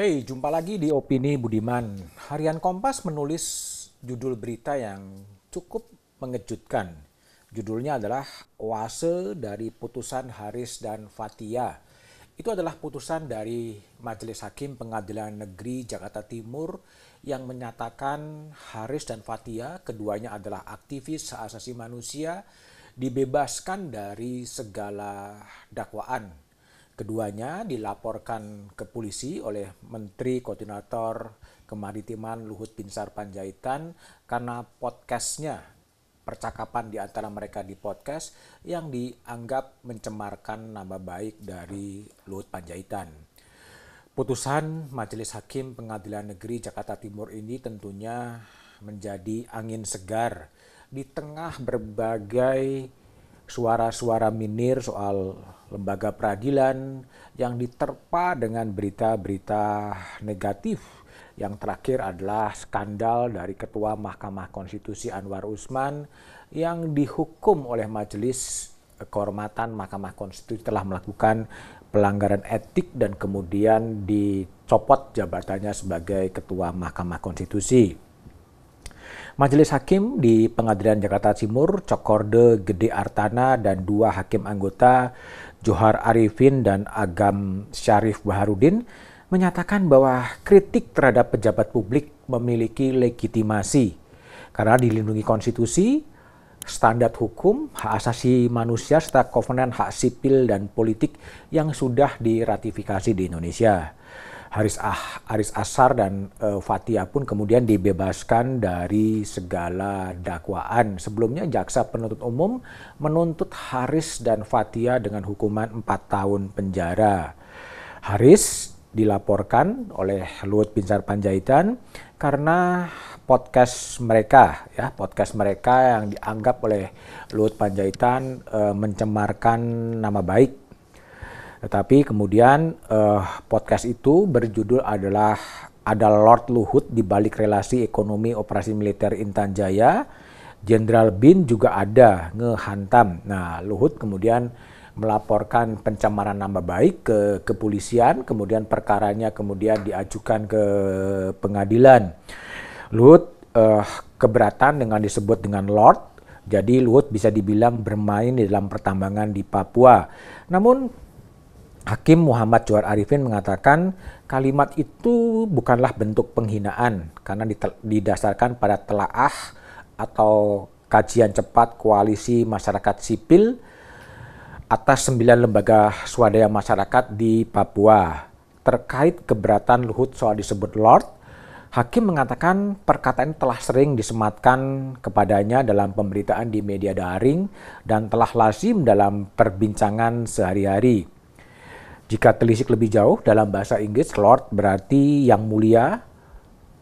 Hey, jumpa lagi di Opini Budiman. Harian Kompas menulis judul berita yang cukup mengejutkan. Judulnya adalah Oase dari Putusan Haris dan Fathia. Itu adalah putusan dari Majelis Hakim Pengadilan Negeri Jakarta Timur yang menyatakan Haris dan Fathia, keduanya adalah aktivis hak asasi manusia, dibebaskan dari segala dakwaan. Keduanya dilaporkan ke polisi oleh Menteri Koordinator Kemaritiman Luhut Binsar Panjaitan karena podcastnya, percakapan di antara mereka di podcast yang dianggap mencemarkan nama baik dari Luhut Panjaitan. Putusan Majelis Hakim Pengadilan Negeri Jakarta Timur ini tentunya menjadi angin segar di tengah berbagai suara-suara minir soal lembaga peradilan yang diterpa dengan berita-berita negatif. Yang terakhir adalah skandal dari Ketua Mahkamah Konstitusi Anwar Usman yang dihukum oleh Majelis Kehormatan Mahkamah Konstitusi telah melakukan pelanggaran etik dan kemudian dicopot jabatannya sebagai Ketua Mahkamah Konstitusi. Majelis Hakim di Pengadilan Jakarta Timur, Cokorde Gede Artana dan dua hakim anggota, Johar Arifin dan Agam Syarif Baharudin, menyatakan bahwa kritik terhadap pejabat publik memiliki legitimasi karena dilindungi konstitusi, standar hukum, hak asasi manusia, serta kovenan hak sipil dan politik yang sudah diratifikasi di Indonesia. Haris Ashar dan Fathia pun kemudian dibebaskan dari segala dakwaan. Sebelumnya jaksa penuntut umum menuntut Haris dan Fathia dengan hukuman 4 tahun penjara. Haris dilaporkan oleh Luhut Binsar Panjaitan karena podcast mereka yang dianggap oleh Luhut Panjaitan mencemarkan nama baik. Tetapi kemudian podcast itu berjudul adalah Ada Lord Luhut di balik relasi ekonomi operasi militer Intan Jaya, Jenderal Bin juga ada ngehantam. Nah, Luhut kemudian melaporkan pencemaran nama baik ke kepolisian, kemudian perkaranya kemudian diajukan ke pengadilan. Luhut keberatan dengan disebut dengan Lord, jadi Luhut bisa dibilang bermain di dalam pertambangan di Papua. Namun Hakim Muhammad Johar Arifin mengatakan kalimat itu bukanlah bentuk penghinaan karena didasarkan pada telaah atau kajian cepat koalisi masyarakat sipil atas 9 lembaga swadaya masyarakat di Papua. Terkait keberatan Luhut soal disebut Lord, Hakim mengatakan perkataan telah sering disematkan kepadanya dalam pemberitaan di media daring dan telah lazim dalam perbincangan sehari-hari. Jika telisik lebih jauh, dalam bahasa Inggris, Lord berarti yang mulia,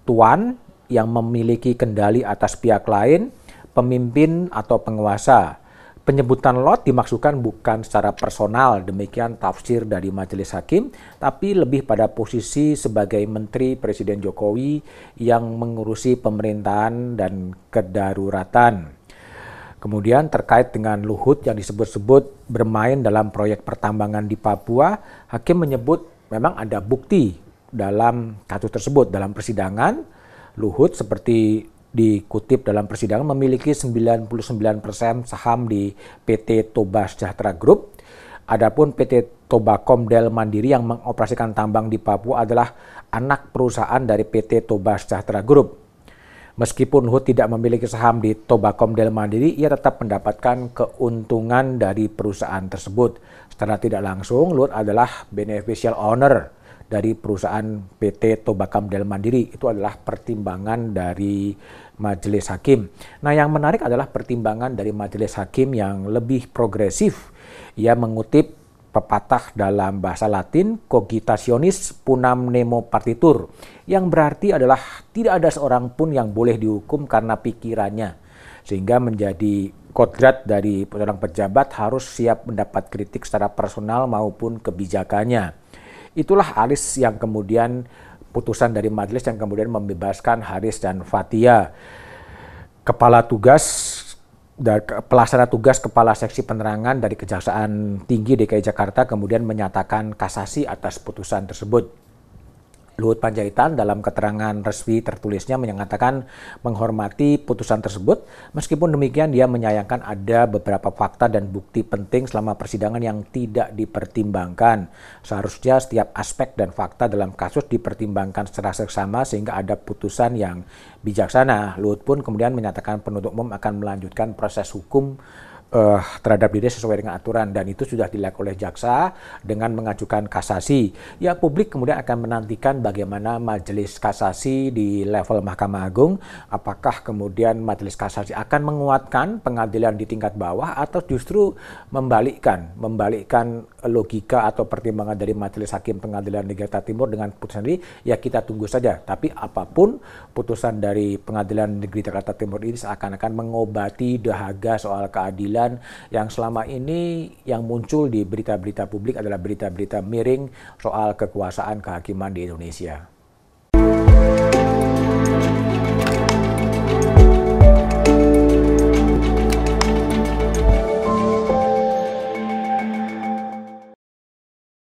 tuan yang memiliki kendali atas pihak lain, pemimpin atau penguasa. Penyebutan Lord dimaksudkan bukan secara personal, demikian tafsir dari Majelis Hakim, tapi lebih pada posisi sebagai Menteri Presiden Jokowi yang mengurusi pemerintahan dan kedaruratan. Kemudian terkait dengan Luhut yang disebut-sebut bermain dalam proyek pertambangan di Papua, Hakim menyebut memang ada bukti dalam kasus tersebut. Dalam persidangan, Luhut seperti dikutip dalam persidangan memiliki 99% saham di PT Toba Sejahtera Group. Adapun PT Tobakomdel Mandiri yang mengoperasikan tambang di Papua adalah anak perusahaan dari PT Toba Sejahtera Group. Meskipun Luhut tidak memiliki saham di Tobakomdel Mandiri, ia tetap mendapatkan keuntungan dari perusahaan tersebut. Secara tidak langsung, Luhut adalah beneficial owner dari perusahaan PT Tobakomdel Mandiri. Itu adalah pertimbangan dari Majelis Hakim. Nah, yang menarik adalah pertimbangan dari Majelis Hakim yang lebih progresif. Ia mengutip pepatah dalam bahasa Latin, cogitationis punam nemo partitur, yang berarti adalah tidak ada seorang pun yang boleh dihukum karena pikirannya. Sehingga menjadi kodrat dari seorang pejabat harus siap mendapat kritik secara personal maupun kebijakannya. Itulah Haris yang kemudian putusan dari majelis yang kemudian membebaskan Haris dan Fathia. Pelaksana tugas Kepala Seksi Penerangan dari Kejaksaan Tinggi DKI Jakarta kemudian menyatakan kasasi atas putusan tersebut. Luhut Panjaitan dalam keterangan resmi tertulisnya menyatakan menghormati putusan tersebut. Meskipun demikian, dia menyayangkan ada beberapa fakta dan bukti penting selama persidangan yang tidak dipertimbangkan. Seharusnya setiap aspek dan fakta dalam kasus dipertimbangkan secara seksama sehingga ada putusan yang bijaksana. Luhut pun kemudian menyatakan penuntut umum akan melanjutkan proses hukum terhadap diri sesuai dengan aturan, dan itu sudah dilakukan oleh jaksa dengan mengajukan kasasi. Ya, publik kemudian akan menantikan bagaimana majelis kasasi di level Mahkamah Agung, apakah kemudian majelis kasasi akan menguatkan pengadilan di tingkat bawah atau justru membalikkan logika atau pertimbangan dari Majelis Hakim Pengadilan Negeri Jakarta Timur dengan putusan ini. Ya, kita tunggu saja. Tapi apapun putusan dari Pengadilan Negeri Jakarta Timur ini seakan-akan mengobati dahaga soal keadilan yang selama ini yang muncul di berita-berita publik adalah berita-berita miring soal kekuasaan kehakiman di Indonesia.